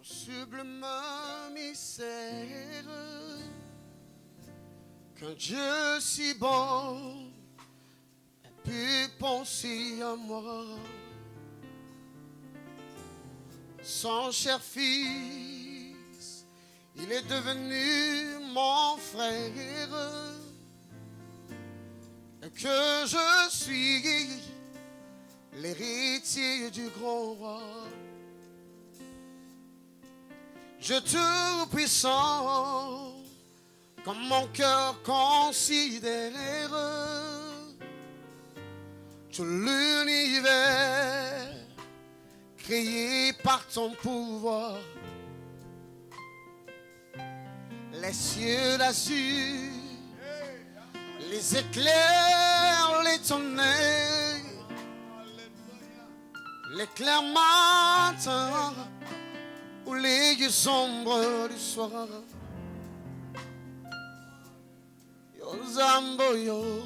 Sublime mystère, qu'un Dieu si bon ait pu penser à moi. Son cher fils, il est devenu mon frère, et que je suis l'héritier du grand roi. Dieu tout-puissant, comme mon cœur considère, tout l'univers créé par ton pouvoir. Les cieux d'azur, les éclairs, les tonnerres, l'éclair matin ou les yeux sombres du soir. Yo zambo yo,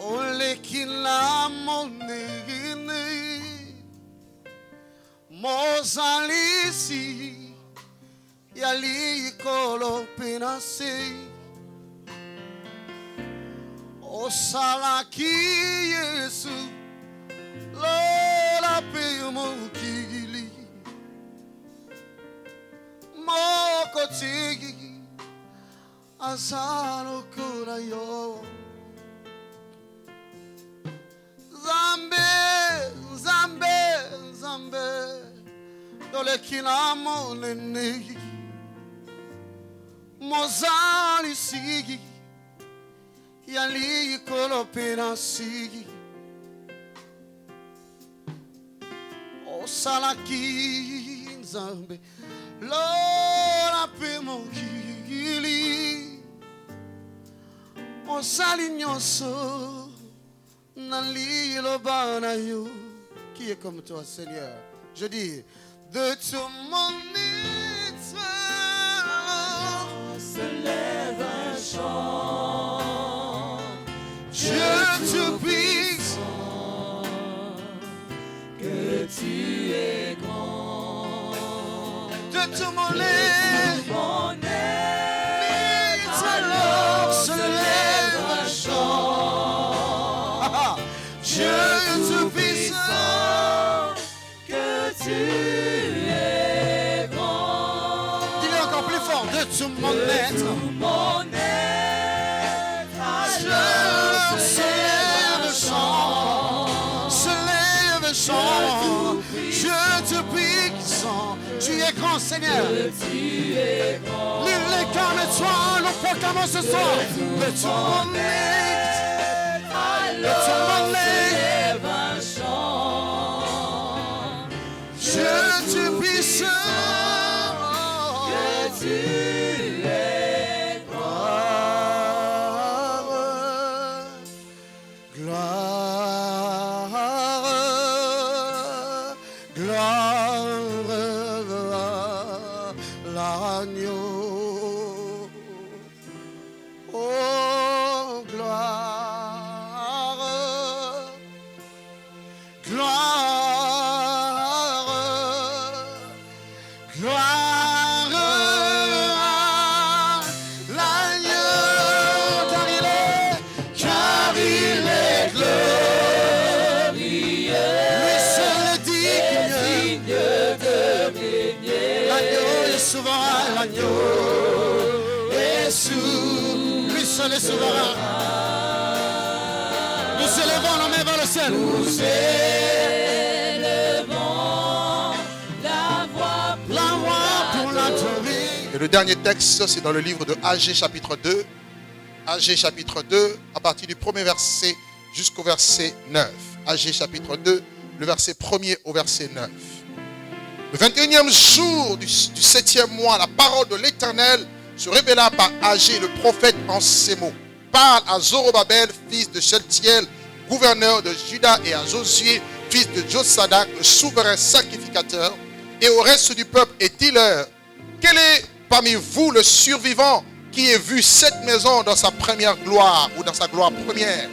ole kila monene, mozalisi yali kolo penase, osalaki Yesu lola pe mokili. Mokotigi azalo kurayo. Zambe, Zambe, Zambe, dole kinamo nene, mozali sigi, yali kolopena sigi, osalaki Zambe. L'ora pe mokili, on s'alignonso, nali lo banayo. Qui est comme toi, Seigneur? Je dis, de tout mon être, se lève un chant. Dieu tout-puissant, que tu es grand. de tout mon être, alors se lève un chant. Dieu tout-puissant, que tu es grand. dis-le encore plus fort, de tout mon être, Mon être, alors se lève un chant, se lève un chant. Dieu tout-puissant, tu es grand, Seigneur. tu es grand. Nul n'est comme toi, nous proclamons ce soir. De tout mon être, Alors se lève un chant. Dieu tout-puissant, Que tu es gloire, gloire, gloire, l'agneau. Oh, gloire, gloire, gloire, l'agneau, car il est glorieux. Lui seul est digne, l'agneau est souverain, l'agneau est souverain, lui seul est souverain. Nous élevons nos mains vers le ciel. Nous élevons la voix la voix pour l'adorer. Et le dernier texte, c'est dans le livre de Agé chapitre 2. Agé chapitre 2, à partir du premier verset jusqu'au verset 9. Agé chapitre 2, le verset 1er au verset 9. Le 21e jour du 7e mois, la parole de l'Éternel se révéla par Agé le prophète en ces mots. Parle à Zorobabel, fils de Sheltiel, gouverneur de Juda, et à Josué, fils de Josadak, le souverain sacrificateur, et au reste du peuple, et dis-leur, quel est parmi vous le survivant qui ait vu cette maison dans sa première gloire ou dans sa gloire première?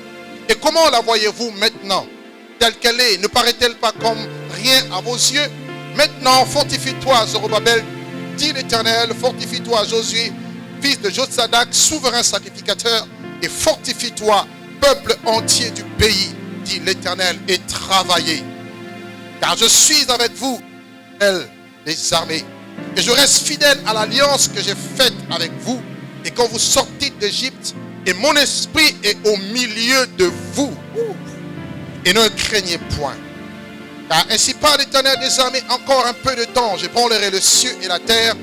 Et comment la voyez-vous maintenant, telle qu'elle est? Ne paraît-elle pas comme rien à vos yeux? Maintenant, fortifie-toi, Zorobabel, dit l'Éternel, fortifie-toi, Josué, fils de Jotsadak, souverain sacrificateur, et fortifie-toi, peuple entier du pays, dit l'Éternel, et travaillez. Car je suis avec vous, elle, les armées, et je reste fidèle à l'alliance que j'ai faite avec vous, et quand vous sortez d'Égypte, et mon esprit est au milieu de vous, et ne craignez point. Car ainsi parle l'Éternel des armées, encore un peu de temps, j'ébranlerai le ciel et la terre,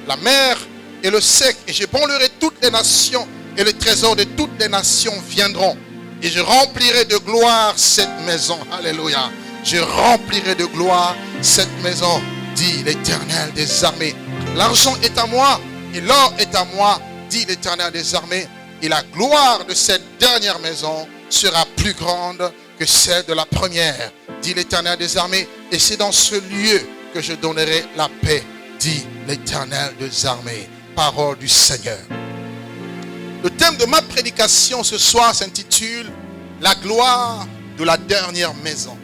la mer et le sec, et j'ébranlerai toutes les nations, et les trésors de toutes les nations viendront. Et je remplirai de gloire cette maison. Alléluia. Je remplirai de gloire cette maison, dit l'Éternel des armées. L'argent est à moi, et l'or est à moi, dit l'Éternel des armées. Et la gloire de cette dernière maison sera plus grande que celle de la première, dit l'Éternel des armées. Et c'est dans ce lieu que je donnerai la paix, dit l'Éternel des armées. Parole du Seigneur. Le thème de ma prédication ce soir s'intitule « La gloire de la dernière maison ».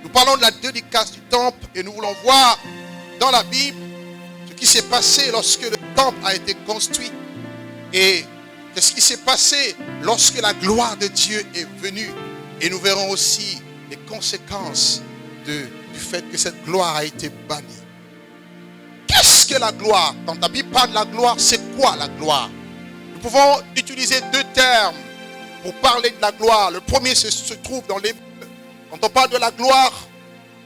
Nous parlons de la dédicace du temple et nous voulons voir dans la Bible ce qui s'est passé lorsque le temple a été construit et qu'est-ce qui s'est passé lorsque la gloire de Dieu est venue. Et nous verrons aussi les conséquences du fait que cette gloire a été bannie. Qu'est-ce que la gloire? Quand la Bible parle de la gloire, c'est quoi la gloire? Nous pouvons utiliser deux termes pour parler de la gloire. Le premier se trouve dans l'hébreu. Quand on parle de la gloire,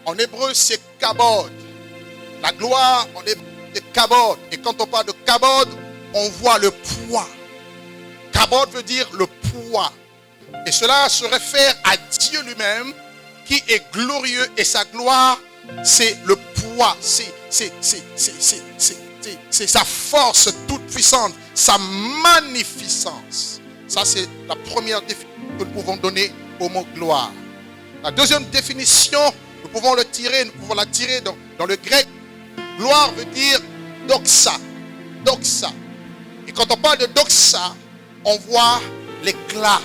en hébreu, c'est kabod. La gloire, en hébreu, c'est kabod. Et quand on parle de kabod, on voit le poids. Kabod veut dire le poids. Et cela se réfère à Dieu lui-même qui est glorieux. Et sa gloire, c'est le poids. C'est sa force toute puissante, sa magnificence. Ça, c'est la première définition que nous pouvons donner au mot gloire. La deuxième définition, nous pouvons la tirer dans le grec. Gloire veut dire doxa. Doxa. Et quand on parle de doxa, on voit l'éclat.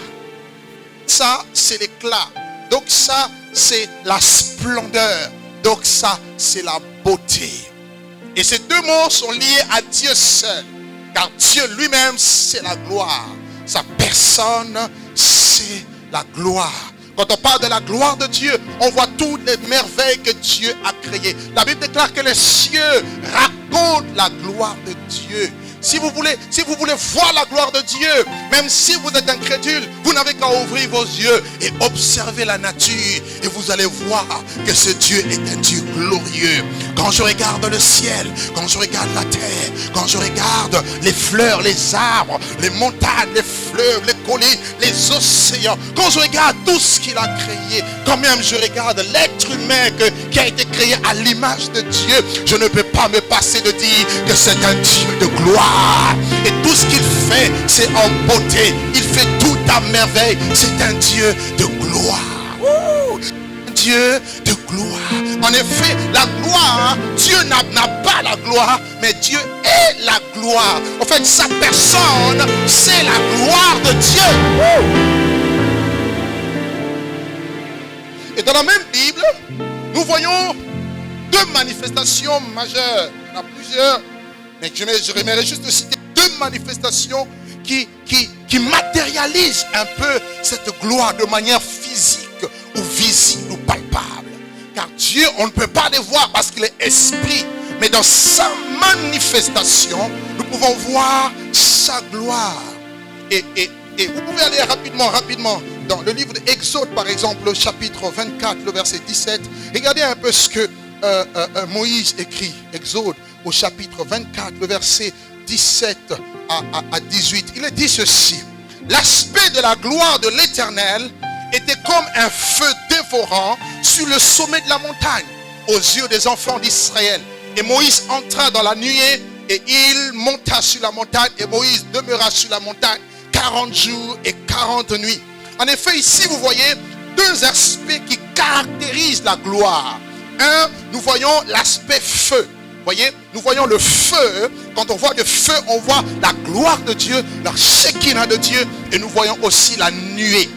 Ça, c'est l'éclat. Doxa, c'est la splendeur. Doxa, c'est la beauté. Et ces deux mots sont liés à Dieu seul. Car Dieu lui-même, c'est la gloire. Sa personne, c'est la gloire. Quand on parle de la gloire de Dieu, on voit toutes les merveilles que Dieu a créées. La Bible déclare que les cieux racontent la gloire de Dieu. Si vous voulez voir la gloire de Dieu, même si vous êtes incrédule, vous n'avez qu'à ouvrir vos yeux et observer la nature. Et vous allez voir que ce Dieu est un Dieu glorieux. Quand je regarde le ciel, quand je regarde la terre, quand je regarde les fleurs, les arbres, les montagnes, les fleuves, les collines, les océans, quand je regarde tout ce qu'il a créé, quand même je regarde l'être humain qui a été créé à l'image de Dieu, je ne peux pas me passer de dire que c'est un Dieu de gloire. Et tout ce qu'il fait, c'est en beauté. Il fait tout à merveille. C'est un Dieu de gloire. Un Dieu de gloire. En effet, la gloire, Dieu n'a pas la gloire, mais Dieu est la gloire. En fait, sa personne, c'est la gloire de Dieu. Et dans la même Bible, nous voyons deux manifestations majeures. Il y en a plusieurs. Mais j'aimerais juste citer deux manifestations qui matérialisent un peu cette gloire de manière physique ou visible ou palpable. Car Dieu, on ne peut pas les voir parce qu'il est esprit. Mais dans sa manifestation, nous pouvons voir sa gloire. Et vous pouvez aller rapidement dans le livre d'Exode, par exemple, le chapitre 24, le verset 17. Regardez un peu ce que Moïse écrit. Exode au chapitre 24, le verset 17 à 18. Il est dit ceci: l'aspect de la gloire de l'Éternel était comme un feu dévorant sur le sommet de la montagne aux yeux des enfants d'Israël. Et Moïse entra dans la nuée et il monta sur la montagne, et Moïse demeura sur la montagne 40 jours et 40 nuits. En effet, ici vous voyez deux aspects qui caractérisent la gloire. Un, nous voyons l'aspect feu. Voyez, nous voyons le feu. Quand on voit le feu, on voit la gloire de Dieu, la Shekinah de Dieu, et nous voyons aussi la nuée.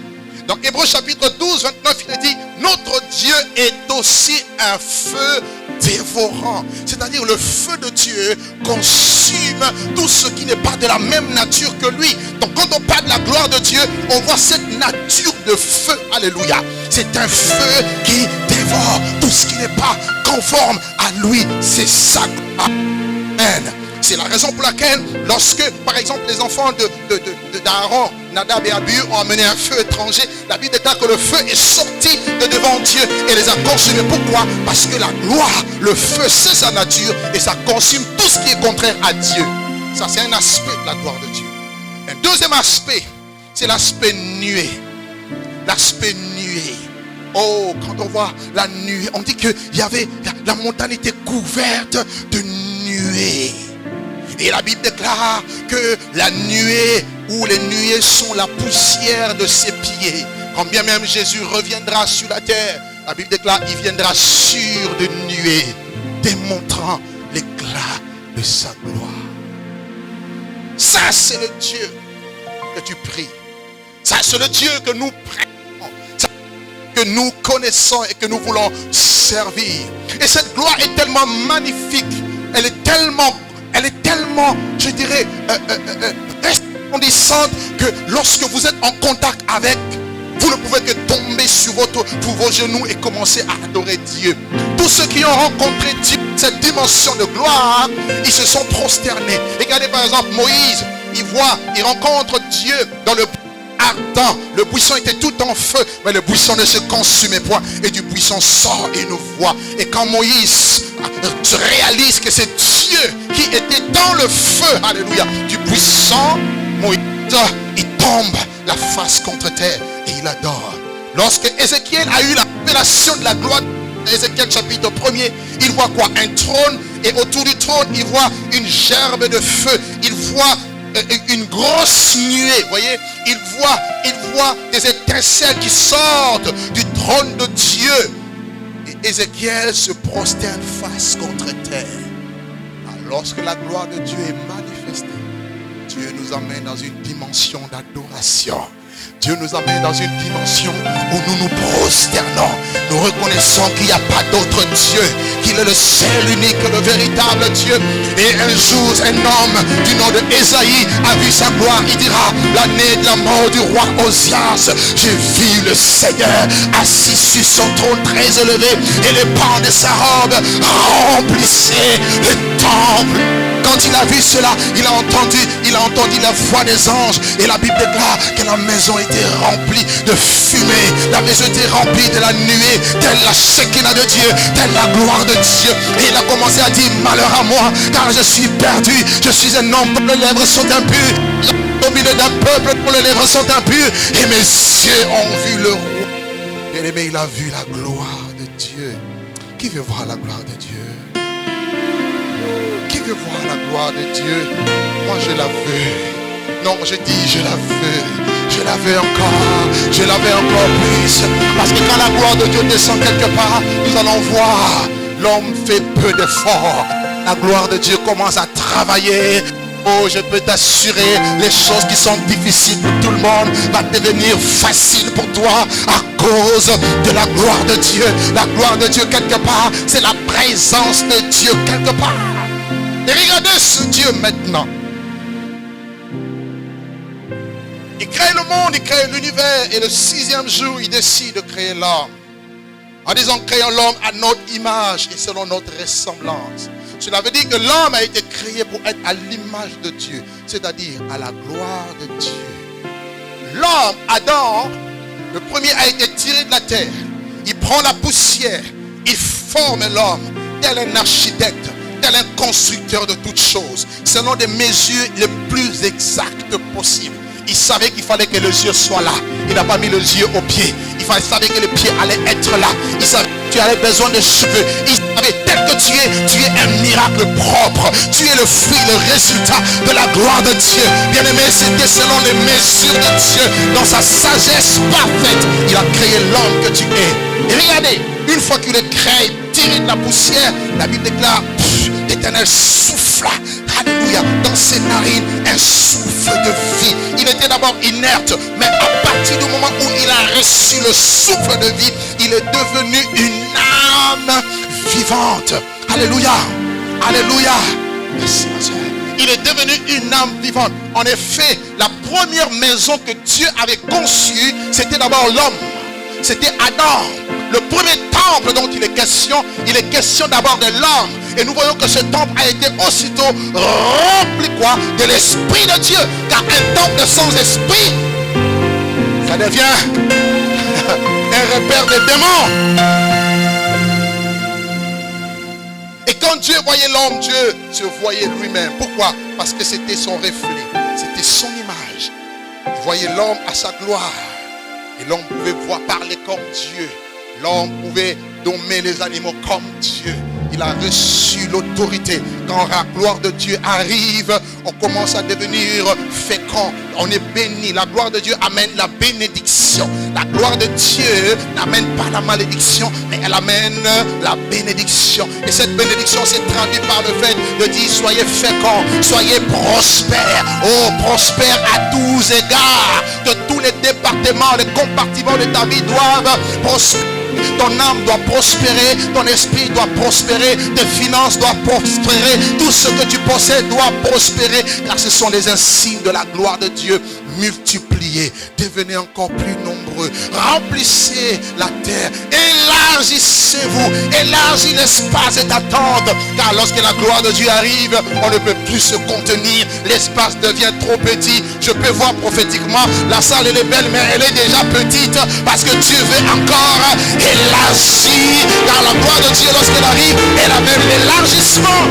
Dans Hébreux chapitre 12, 29, il est dit: notre Dieu est aussi un feu dévorant. C'est-à-dire le feu de Dieu consume tout ce qui n'est pas de la même nature que lui. Donc quand on parle de la gloire de Dieu, on voit cette nature de feu. Alléluia. C'est un feu qui dévore tout ce qui n'est pas conforme à lui. C'est sa gloire. Amen. C'est la raison pour laquelle, lorsque, par exemple, les enfants d'Aaron, Nadab et Abihu ont amené un feu étranger, la Bible déclare que le feu est sorti de devant Dieu et les a consumés. Pourquoi? Parce que la gloire, le feu, c'est sa nature et ça consume tout ce qui est contraire à Dieu. Ça, c'est un aspect de la gloire de Dieu. Un deuxième aspect, c'est l'aspect nuée. L'aspect nuée. Oh, quand on voit la nuée, on dit que la montagne était couverte de nuées. Et la Bible déclare que la nuée ou les nuées sont la poussière de ses pieds. Quand bien même Jésus reviendra sur la terre, la Bible déclare qu'il viendra sur de nuées, démontrant l'éclat de sa gloire. Ça, c'est le Dieu que tu pries. Ça, c'est le Dieu que nous prions. Ça, que nous connaissons et que nous voulons servir. Et cette gloire est tellement magnifique. Elle est tellement, je dirais, resplendissante que lorsque vous êtes en contact avec, vous ne pouvez que tomber sur vos genoux et commencer à adorer Dieu. Tous ceux qui ont rencontré Dieu, cette dimension de gloire, ils se sont prosternés. Regardez par exemple Moïse, il rencontre Dieu dans le ardent. Le buisson était tout en feu, mais le buisson ne se consumait point. Et du buisson sort une voix. Et quand Moïse se réalise que c'est Dieu qui était dans le feu, alléluia, du buisson, Moïse, il tombe la face contre terre et il adore. Lorsque Ézéchiel a eu la révélation de la gloire, Ézéchiel chapitre 1er, il voit quoi? Un trône, et autour du trône, il voit une gerbe de feu. Il voit une grosse nuée, voyez, il voit des étincelles qui sortent du trône de Dieu. Et Ézéchiel se prosterne face contre terre. Alors, lorsque la gloire de Dieu est manifestée, Dieu nous amène dans une dimension d'adoration. Dieu nous amène dans une dimension où nous nous prosternons. Nous reconnaissons qu'il n'y a pas d'autre Dieu, qu'il est le seul, unique, le véritable Dieu. Et un jour, un homme du nom de Ésaïe a vu sa gloire. Il dira, l'année de la mort du roi Osias, j'ai vu le Seigneur assis sur son trône très élevé, et les pans de sa robe remplissaient le temple. Quand il a vu cela, il a entendu la voix des anges. Et la Bible déclare que la maison était remplie de fumée. La maison était remplie de la nuée, telle la Shekinah de Dieu, telle la gloire de Dieu. Et il a commencé à dire, malheur à moi, car je suis perdu. Je suis un homme dont les lèvres sont impures. Au milieu d'un peuple dont les lèvres sont impures. Et mes yeux ont vu le roi. Bien-aimé, il a vu la gloire de Dieu. Qui veut voir la gloire de Dieu? Qui veut voir la gloire de Dieu? Moi je la veux. Non, je dis je la veux. Je la veux encore. Je la veux encore plus. Parce que quand la gloire de Dieu descend quelque part, nous allons voir l'homme fait peu d'efforts. La gloire de Dieu commence à travailler. Oh, je peux t'assurer, les choses qui sont difficiles pour tout le monde vont devenir faciles pour toi à cause de la gloire de Dieu. La gloire de Dieu quelque part, c'est la présence de Dieu quelque part. Et regardez ce Dieu maintenant. Il crée le monde, il crée l'univers, et le 6e jour, il décide de créer l'homme. En disant, créons l'homme à notre image et selon notre ressemblance. Cela veut dire que l'homme a été créé pour être à l'image de Dieu, c'est-à-dire à la gloire de Dieu. L'homme, Adam, le premier a été tiré de la terre. Il prend la poussière, il forme l'homme, tel un architecte, tel un constructeur de toutes choses, selon des mesures les plus exactes possibles. Il savait qu'il fallait que les yeux soient là. Il n'a pas mis les yeux aux pieds. Il savait que les pieds allaient être là. Il savait que tu avais besoin de cheveux. Il savait tel que tu es un miracle propre. Tu es le fruit, le résultat de la gloire de Dieu. Bien-aimé, c'était selon les mesures de Dieu. Dans sa sagesse parfaite, il a créé l'homme que tu es. Et regardez, une fois qu'il est créé, tiré de la poussière, la Bible déclare, l'Éternel souffla, alléluia, dans ses narines, un souffle de vie. Il était d'abord inerte, mais à partir du moment où il a reçu le souffle de vie, il est devenu une âme vivante. Alléluia. Alléluia. Merci ma soeur. Il est devenu une âme vivante. En effet, la première maison que Dieu avait conçue, c'était d'abord l'homme. C'était Adam. Le premier temple dont il est question d'abord de l'homme. Et nous voyons que ce temple a été aussitôt rempli quoi? De l'Esprit de Dieu. Car un temple sans esprit, ça devient un repère de démons. Et quand Dieu voyait l'homme, Dieu se voyait lui-même. Pourquoi? Parce que c'était son reflet. C'était son image. Il voyait l'homme à sa gloire. Et l'homme pouvait parler comme Dieu. L'homme pouvait dommer les animaux comme Dieu. Il a reçu l'autorité. Quand la gloire de Dieu arrive, on commence à devenir fécond. On est béni. La gloire de Dieu amène la bénédiction. La gloire de Dieu n'amène pas la malédiction, mais elle amène la bénédiction. Et cette bénédiction s'est traduite par le fait de dire soyez féconds, soyez prospères. Oh, prospères à tous égards. Que tous les départements, les compartiments de ta vie doivent prospérer. Ton âme doit prospérer, ton esprit doit prospérer, tes finances doivent prospérer, tout ce que tu possèdes doit prospérer, car ce sont les insignes de la gloire de Dieu. Multipliez, devenez encore plus nombreux, remplissez la terre, élargissez-vous, élargis l'espace de ta tente, car lorsque la gloire de Dieu arrive, on ne peut plus se contenir, l'espace devient trop petit. Je peux voir prophétiquement, la salle elle est belle, mais elle est déjà petite, parce que Dieu veut encore élargir, car la gloire de Dieu lorsqu'elle arrive, elle amène l'élargissement.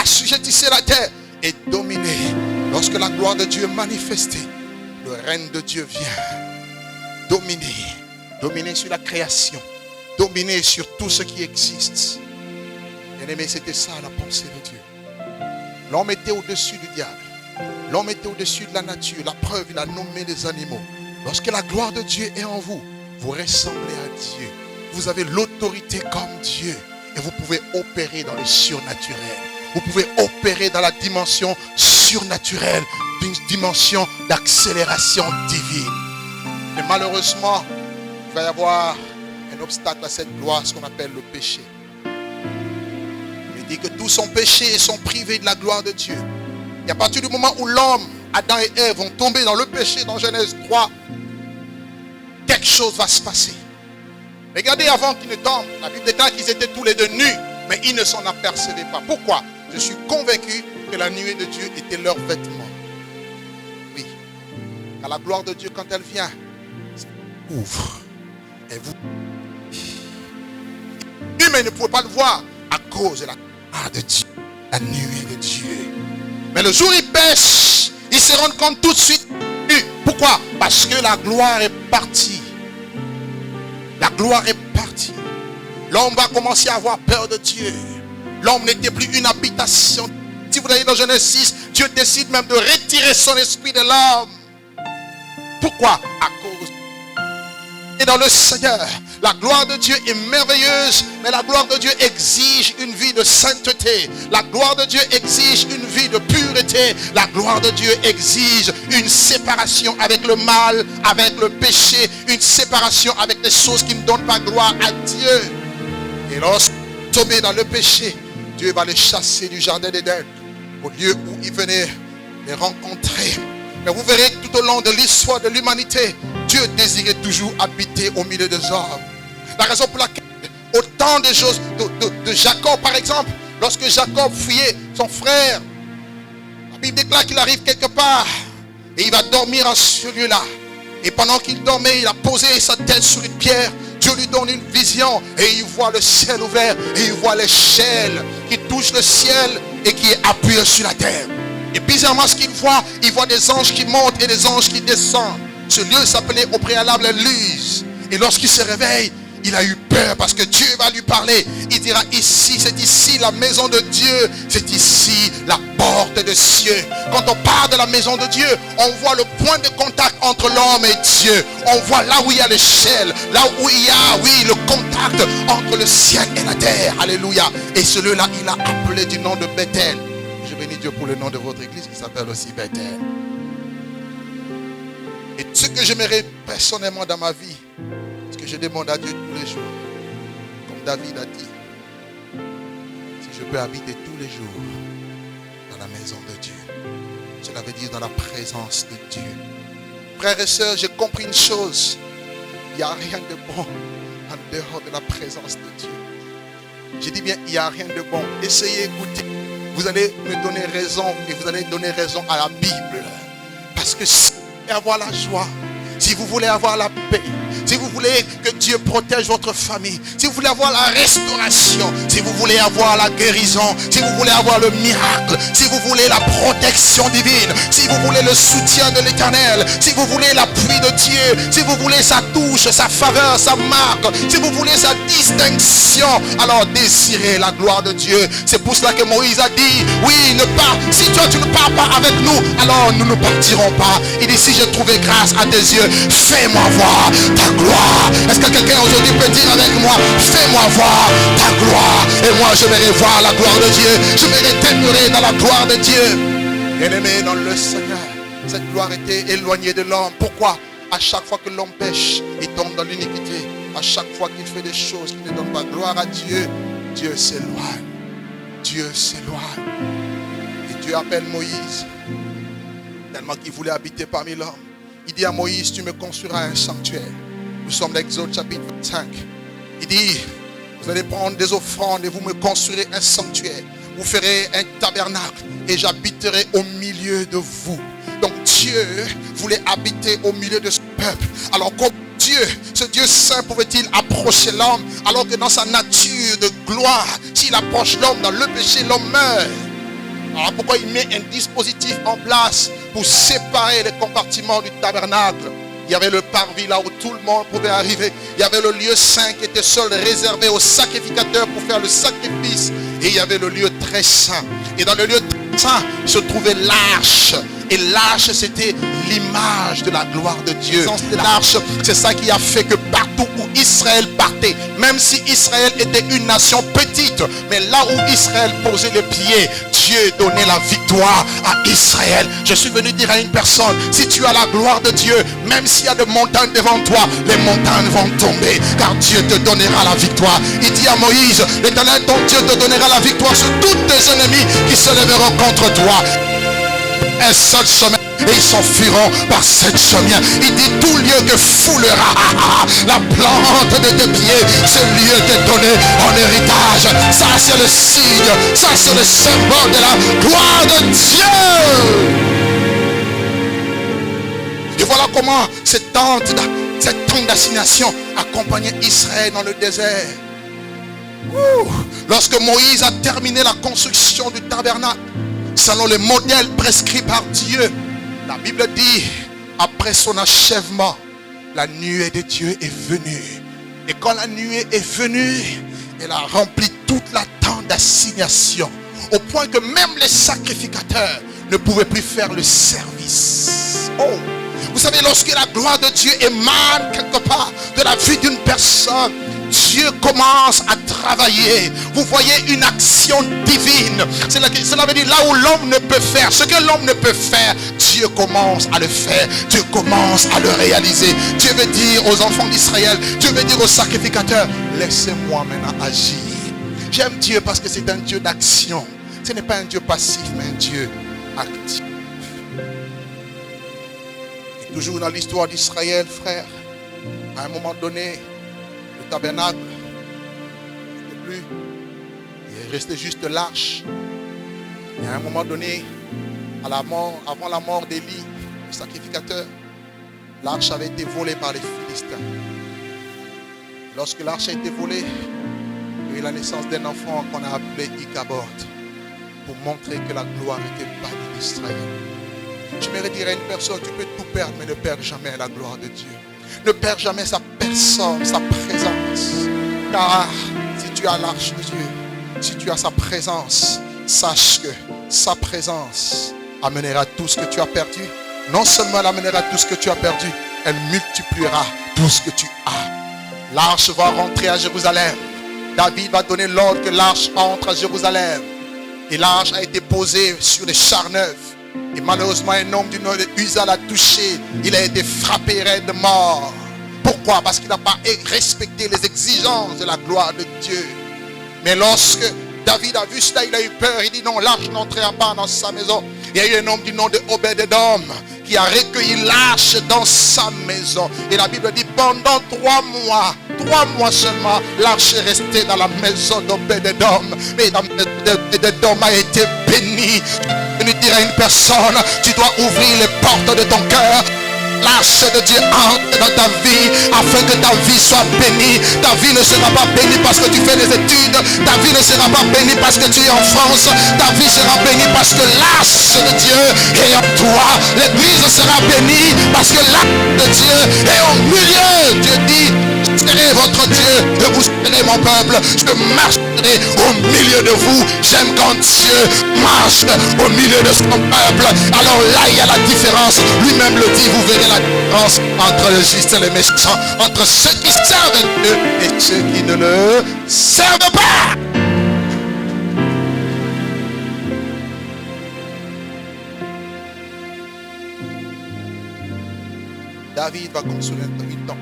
Assujettissez la terre et dominez. Lorsque la gloire de Dieu est manifestée, le règne de Dieu vient. Dominer sur la création, dominer sur tout ce qui existe. Bien aimé, c'était ça la pensée de Dieu. L'homme était au-dessus du diable. L'homme était au-dessus de la nature. La preuve, il a nommé les animaux. Lorsque la gloire de Dieu est en vous, vous ressemblez à Dieu. Vous avez l'autorité comme Dieu. Et vous pouvez opérer dans le surnaturel. Vous pouvez opérer dans la dimension surnaturelle, d'une dimension d'accélération divine. Mais malheureusement, il va y avoir un obstacle à cette gloire, ce qu'on appelle le péché. Il dit que tous sont péchés et sont privés de la gloire de Dieu. Et à partir du moment où l'homme, Adam et Ève vont tomber dans le péché, dans Genèse 3, quelque chose va se passer. Regardez avant qu'ils ne tombent, la Bible déclare qu'ils étaient tous les deux nus, mais ils ne s'en apercevaient pas. Pourquoi? Je suis convaincu que la nuée de Dieu était leur vêtement. Oui. Car la gloire de Dieu, quand elle vient, elle ouvre. Et vous. L'humain ne pouvait pas le voir à cause de la gloire de Dieu, la nuée de Dieu. Mais le jour où ils pêchent, ils se rendent compte tout de suite. Pourquoi? Parce que la gloire est partie. La gloire est partie. L'homme va commencer à avoir peur de Dieu. L'homme n'était plus une habitation. Si vous allez dans Genèse 6, Dieu décide même de retirer son esprit de l'homme. Pourquoi? À cause. Et dans le Seigneur, la gloire de Dieu est merveilleuse, mais la gloire de Dieu exige une vie de sainteté. La gloire de Dieu exige une vie de pureté. La gloire de Dieu exige une séparation avec le mal, avec le péché, une séparation avec les choses qui ne donnent pas gloire à Dieu. Et lorsque tomber dans le péché, Dieu va les chasser du jardin d'Éden, au lieu où il venait les rencontrer. Mais vous verrez que tout au long de l'histoire de l'humanité, Dieu désirait toujours habiter au milieu des hommes. La raison pour laquelle, autant de choses, de Jacob par exemple, lorsque Jacob fuyait son frère, la Bible déclare qu'il arrive quelque part et il va dormir en ce lieu-là. Et pendant qu'il dormait, il a posé sa tête sur une pierre. Dieu lui donne une vision et il voit le ciel ouvert et il voit l'échelle qui touche le ciel et qui est appuyée sur la terre. Et bizarrement, ce qu'il voit, il voit des anges qui montent et des anges qui descendent. Ce lieu s'appelait au préalable Luz. Et lorsqu'il se réveille, il a eu peur parce que Dieu va lui parler. Il dira ici, c'est ici la maison de Dieu. C'est ici la porte des cieux. Quand on parle de la maison de Dieu, on voit le point de contact entre l'homme et Dieu. On voit là où il y a l'échelle, là où il y a, oui, le contact entre le ciel et la terre. Alléluia. Et ce lieu-là, il a appelé du nom de Bethel. Je bénis Dieu pour le nom de votre église qui s'appelle aussi Bethel. Et ce que j'aimerais personnellement dans ma vie, ce que je demande à Dieu tous les jours, comme David a dit, si je peux habiter tous les jours dans la maison de Dieu, cela veut dire dans la présence de Dieu. Frères et sœurs, j'ai compris une chose. Il n'y a rien de bon en dehors de la présence de Dieu. J'ai dit bien, il n'y a rien de bon. Essayez, écoutez. Vous allez me donner raison et vous allez donner raison à la Bible. Parce que si vous voulez avoir la joie, si vous voulez avoir la paix, si vous voulez que Dieu protège votre famille, si vous voulez avoir la restauration, si vous voulez avoir la guérison, si vous voulez avoir le miracle, si vous voulez la protection divine, si vous voulez le soutien de l'Éternel, si vous voulez l'appui de Dieu, si vous voulez sa touche, sa faveur, sa marque, si vous voulez sa distinction, alors désirez la gloire de Dieu. C'est pour cela que Moïse a dit, oui, si toi tu ne pars pas avec nous, alors nous ne partirons pas. Il dit, si j'ai trouvé grâce à tes yeux, fais-moi voir ta gloire. Est-ce que quelqu'un aujourd'hui peut dire avec moi, fais-moi voir ta gloire? Et moi j'aimerais voir la gloire de Dieu. J'aimerais demeurer dans la gloire de Dieu. Bien-aimé dans le Seigneur, cette gloire était éloignée de l'homme. Pourquoi? À chaque fois que l'homme pêche, il tombe dans l'iniquité. À chaque fois qu'il fait des choses qui ne donnent pas gloire à Dieu, Dieu s'éloigne. Dieu s'éloigne. Et Dieu appelle Moïse, tellement qu'il voulait habiter parmi l'homme. Il dit à Moïse, tu me construiras un sanctuaire. Nous sommes dans Exode chapitre 5. Il dit, vous allez prendre des offrandes et vous me construirez un sanctuaire. Vous ferez un tabernacle et j'habiterai au milieu de vous. Donc Dieu voulait habiter au milieu de ce peuple. Alors comme Dieu, ce Dieu saint pouvait-il approcher l'homme alors que dans sa nature de gloire, s'il approche l'homme dans le péché, l'homme meurt. Alors pourquoi il met un dispositif en place pour séparer les compartiments du tabernacle? Il y avait le parvis là où tout le monde pouvait arriver. Il y avait le lieu saint qui était seul réservé aux sacrificateurs pour faire le sacrifice. Et il y avait le lieu très saint. Et dans le lieu très saint se trouvait l'arche. Et l'arche, c'était l'image de la gloire de Dieu. L'arche, c'est ça qui a fait que partout où Israël partait, même si Israël était une nation petite, mais là où Israël posait les pieds, Dieu donnait la victoire à Israël. Je suis venu dire à une personne, si tu as la gloire de Dieu, même s'il y a des montagnes devant toi, les montagnes vont tomber, car Dieu te donnera la victoire. Il dit à Moïse, l'Éternel ton Dieu te donnera la victoire sur tous tes ennemis qui se lèveront contre toi. Un seul chemin et ils s'enfuiront par cette chemin. Il dit tout lieu que foulera la plante de tes pieds, ce lieu t'est donné en héritage. Ça c'est le signe, ça c'est le symbole de la gloire de Dieu. Et voilà comment cette tente d'assignation accompagnait Israël dans le désert. Lorsque Moïse a terminé la construction du tabernacle selon le modèle prescrit par Dieu, la Bible dit, après son achèvement, la nuée de Dieu est venue. Et quand la nuée est venue, elle a rempli toute la tente d'assignation, au point que même les sacrificateurs ne pouvaient plus faire le service. Oh, vous savez, lorsque la gloire de Dieu émane quelque part de la vie d'une personne, Dieu commence à travailler. Vous voyez une action divine. Cela veut dire là où l'homme ne peut faire, ce que l'homme ne peut faire, Dieu commence à le faire. Dieu commence à le réaliser. Dieu veut dire aux enfants d'Israël, Dieu veut dire aux sacrificateurs, laissez-moi maintenant agir. J'aime Dieu parce que c'est un Dieu d'action. Ce n'est pas un Dieu passif, mais un Dieu actif. Et toujours dans l'histoire d'Israël, frère, à un moment donné, le tabernacle n'était plus. Il restait juste l'arche. Et à un moment donné, avant la mort d'Élie, le sacrificateur, l'arche avait été volée par les Philistins. Lorsque l'arche a été volée, il y a eu la naissance d'un enfant qu'on a appelé Ichabod, pour montrer que la gloire était bannie d'Israël. J'aimerais dire à une personne, tu peux tout perdre, mais ne perds jamais la gloire de Dieu. Ne perds jamais sa personne, sa présence. Car si tu as l'arche de Dieu, si tu as sa présence, sache que sa présence amènera tout ce que tu as perdu. Non seulement elle amènera tout ce que tu as perdu, elle multipliera tout ce que tu as. L'arche va rentrer à Jérusalem. David va donner l'ordre que l'arche entre à Jérusalem. Et l'arche a été posée sur les chars neufs. Et malheureusement, un homme du nom de Uza l'a touché. Il a été frappé raide mort. Pourquoi? Parce qu'il n'a pas respecté les exigences de la gloire de Dieu. Mais lorsque David a vu cela, il a eu peur. Il dit non, l'arche n'entrera pas dans sa maison. Il y a eu un homme du nom de Obed-Edom qui a recueilli l'arche dans sa maison. Et la Bible dit pendant 3 mois seulement, l'arche est restée dans la maison d'Obed-Edom. Mais la maison d'Obed-Edom a été bénie. Je dire à une personne, tu dois ouvrir les portes de ton cœur. L'arche de Dieu entre dans ta vie afin que ta vie soit bénie. Ta vie ne sera pas bénie parce que tu fais des études. Ta vie ne sera pas bénie parce que tu es en France. Ta vie sera bénie parce que l'arche de Dieu est en toi. L'église sera bénie parce que l'arche de Dieu est au milieu. Dieu dit, je serai votre Dieu et vous serez mon peuple. Je marcherai au milieu de vous. J'aime quand Dieu marche au milieu de son peuple. Alors là, il y a la différence. Lui-même le dit, vous verrez la différence entre le juste et le méchant, entre ceux qui servent Dieu et ceux qui ne le servent pas. David va construire une tente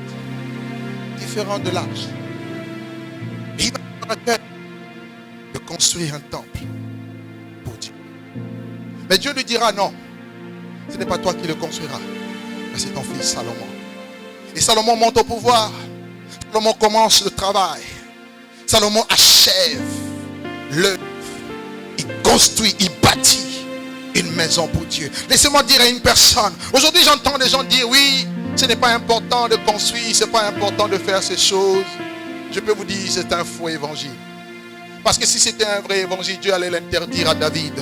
différente de l'arche. Il va avoir à cœur de construire un temple pour Dieu. Mais Dieu lui dira non, ce n'est pas toi qui le construiras, mais c'est ton fils Salomon. Et Salomon monte au pouvoir. Salomon commence le travail. Salomon achève l'œuvre. Il construit, il bâtit une maison pour Dieu. Laissez-moi dire à une personne, aujourd'hui j'entends des gens dire oui, ce n'est pas important de construire, ce n'est pas important de faire ces choses. Je peux vous dire, c'est un faux évangile. Parce que si c'était un vrai évangile, Dieu allait l'interdire à David.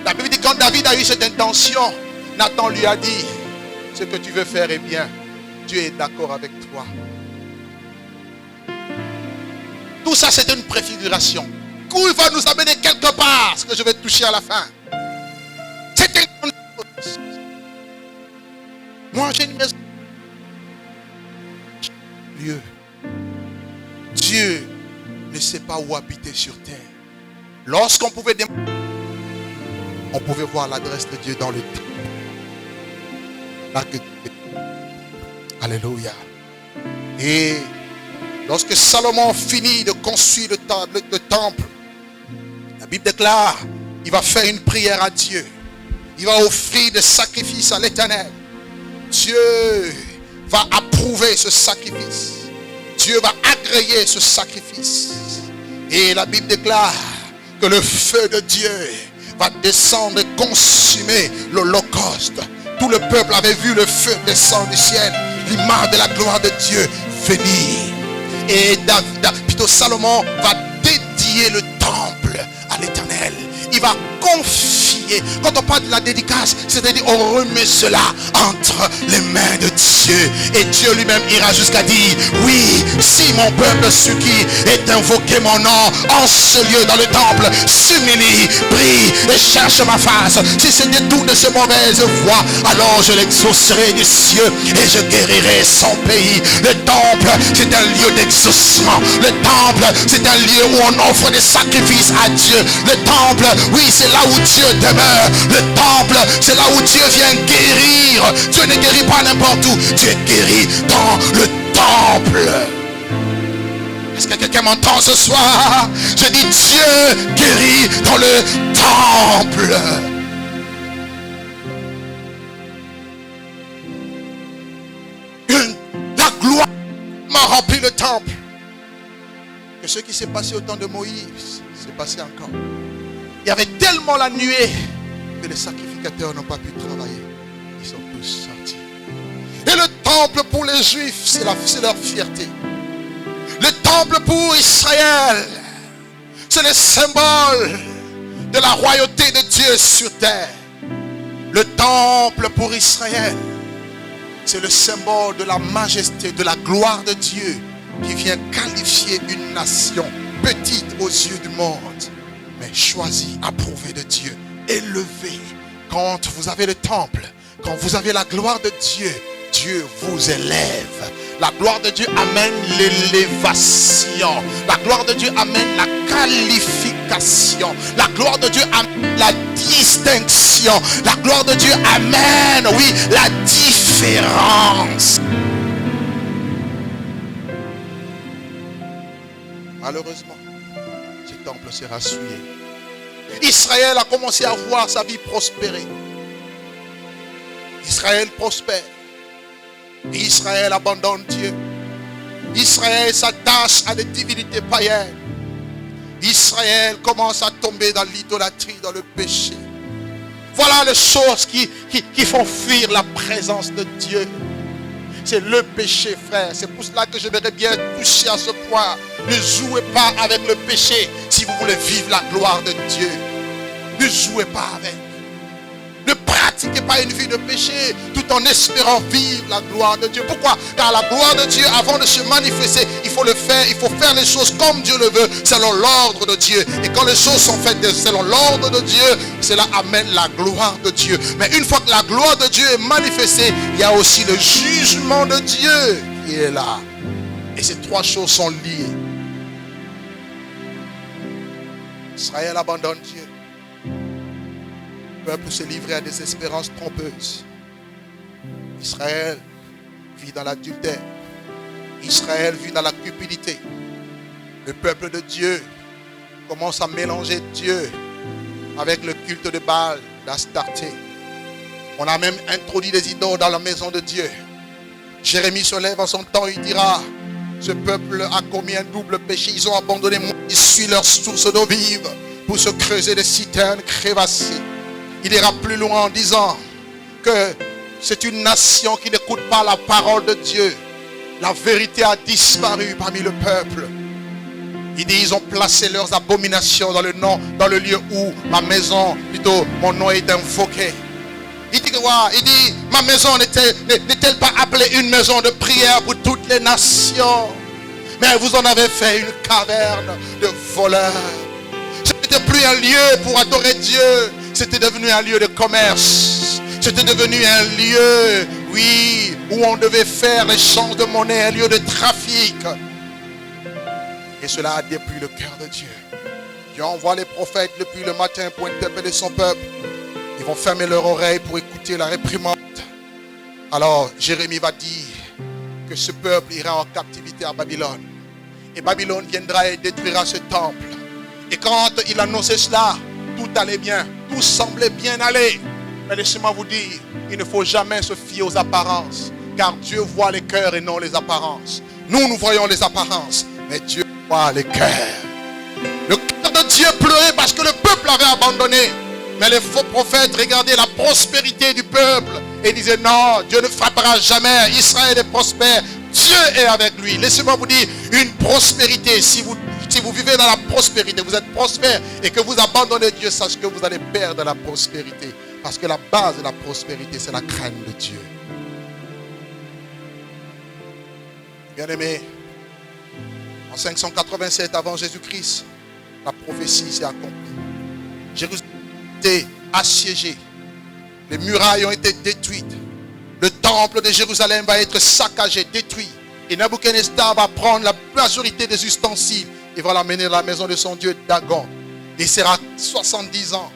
La Bible dit quand David a eu cette intention, Nathan lui a dit, ce que tu veux faire est bien. Dieu est d'accord avec toi. Tout ça, c'est une préfiguration. Il va nous amener quelque part, ce que je vais toucher à la fin. C'est une bonne chose. Moi, j'ai une maison. Dieu ne sait pas où habiter sur terre. Lorsqu'on pouvait demander, on pouvait voir l'adresse de Dieu dans le temple. Là que alléluia. Et lorsque Salomon finit de construire le temple, la Bible déclare, il va faire une prière à Dieu. Il va offrir des sacrifices à l'Éternel. Dieu va approuver ce sacrifice. Dieu va agréer ce sacrifice. Et la Bible déclare que le feu de Dieu va descendre et consumer l'holocauste. Tout le peuple avait vu le feu descendre du ciel, l'image de la gloire de Dieu venir. Et plutôt Salomon va dédier le temple à l'Éternel. Il va confier. Quand on parle de la dédicace, c'est-à-dire on remet cela entre les mains de Dieu. Et Dieu lui-même ira jusqu'à dire, oui, si mon peuple ce qui est invoqué mon nom en ce lieu dans le temple, s'humilie, prie et cherche ma face, si se détourne de ses mauvaises voies, alors je l'exaucerai des cieux et je guérirai son pays. Le temple, c'est un lieu d'exaucement. Le temple, c'est un lieu où on offre des sacrifices à Dieu. Le temple, oui, c'est là où Dieu demeure. Le temple, c'est là où Dieu vient guérir. Dieu ne guérit pas n'importe où. Dieu guérit dans le temple. Est-ce que quelqu'un m'entend ce soir? Je dis Dieu guérit dans le temple. La gloire m'a rempli le temple. Que ce qui s'est passé au temps de Moïse s'est passé encore. Il y avait tellement la nuée que les sacrificateurs n'ont pas pu travailler. Ils sont tous sortis. Et le temple pour les Juifs, c'est leur fierté. Le temple pour Israël, c'est le symbole de la royauté de Dieu sur terre. Le temple pour Israël, c'est le symbole de la majesté, de la gloire de Dieu qui vient qualifier une nation petite aux yeux du monde, mais choisie, approuvée de Dieu, élevée. Quand vous avez le temple, quand vous avez la gloire de Dieu, Dieu vous élève. La gloire de Dieu amène l'élévation. La gloire de Dieu amène la qualification. sanctification. La gloire de Dieu amène la distinction. La gloire de Dieu amène, oui, la différence. Malheureusement, ce temple sera souillé. Israël a commencé à voir sa vie prospérer. Israël prospère. Israël abandonne Dieu. Israël s'attache à des divinités païennes. Israël commence à tomber dans l'idolâtrie, dans le péché. Voilà les choses qui font fuir la présence de Dieu. C'est le péché, frère. C'est pour cela que je voudrais bien toucher à ce point. Ne jouez pas avec le péché si vous voulez vivre la gloire de Dieu. Ne jouez pas avec. Ne pratiquez pas une vie de péché tout en espérant vivre la gloire de Dieu. Pourquoi? Car la gloire de Dieu, avant de se manifester, il faut le faire. Il faut faire les choses comme Dieu le veut, selon l'ordre de Dieu. Et quand les choses sont faites selon l'ordre de Dieu, cela amène la gloire de Dieu. Mais une fois que la gloire de Dieu est manifestée, il y a aussi le jugement de Dieu qui est là. Et ces trois choses sont liées. Israël abandonne Dieu. Le peuple se livrait à des espérances trompeuses. Israël vit dans l'adultère. Israël vit dans la cupidité. Le peuple de Dieu commence à mélanger Dieu avec le culte de Baal, d'Astarté. On a même introduit des idoles dans la maison de Dieu. Jérémie se lève en son temps, il dira: ce peuple a commis un double péché. Ils ont abandonné moi, ils suivent leur source d'eau vive pour se creuser des citernes crévassées. Il ira plus loin en disant que c'est une nation qui n'écoute pas la parole de Dieu. La vérité a disparu parmi le peuple. Il dit: ils ont placé leurs abominations dans le lieu où ma maison, plutôt mon nom est invoqué. Il dit quoi? Il dit: ma maison n'est-elle pas appelée une maison de prière pour toutes les nations? Mais vous en avez fait une caverne de voleurs. Ce n'était plus un lieu pour adorer Dieu. C'était devenu un lieu de commerce. C'était devenu un lieu, oui, où on devait faire l'échange de monnaie, un lieu de trafic. Et cela a déplu le cœur de Dieu. Dieu envoie les prophètes depuis le matin pour interpeller son peuple. Ils vont fermer leurs oreilles pour écouter la réprimande. Alors Jérémie va dire que ce peuple ira en captivité à Babylone. Et Babylone viendra et détruira ce temple. Et quand il annonçait cela, tout allait bien, tout semblait bien aller. Mais laissez-moi vous dire, il ne faut jamais se fier aux apparences. Car Dieu voit les cœurs et non les apparences. Nous voyons les apparences, mais Dieu voit les cœurs. Le cœur de Dieu pleurait parce que le peuple avait abandonné. Mais les faux prophètes regardaient la prospérité du peuple et disaient: non, Dieu ne frappera jamais. Israël est prospère. Dieu est avec lui. Laissez-moi vous dire, une prospérité, si vous vivez dans la prospérité, vous êtes prospère et que vous abandonnez Dieu, sachez que vous allez perdre la prospérité. Parce que la base de la prospérité, c'est la crainte de Dieu. Bien-aimés, en 587 avant Jésus-Christ, la prophétie s'est accomplie. Jérusalem a été assiégée. Les murailles ont été détruites. Le temple de Jérusalem va être saccagé, détruit. Et Nabuchodonosor va prendre la majorité des ustensiles et va l'amener dans la maison de son Dieu Dagon. Et il sera 70 ans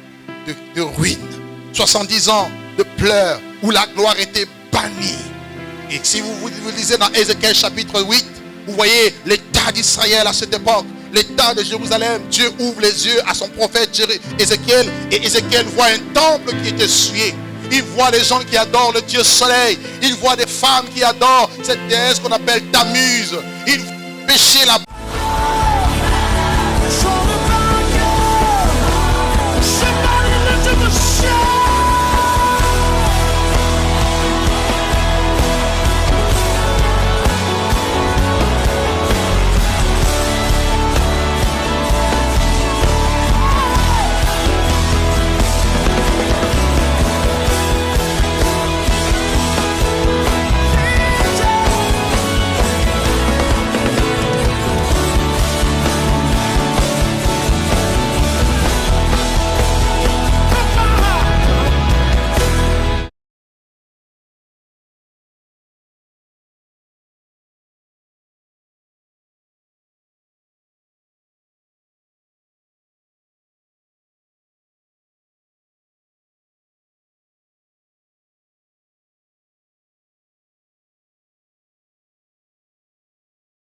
de ruine. 70 ans de pleurs où la gloire était bannie. Et si vous lisez dans Ézéchiel chapitre 8, vous voyez l'état d'Israël à cette époque. L'état de Jérusalem, Dieu ouvre les yeux à son prophète Ézéchiel. Et Ézéchiel voit un temple qui était souillé. Il voit les gens qui adorent le Dieu soleil. Il voit des femmes qui adorent cette déesse qu'on appelle Tammuz. Il voit pécher la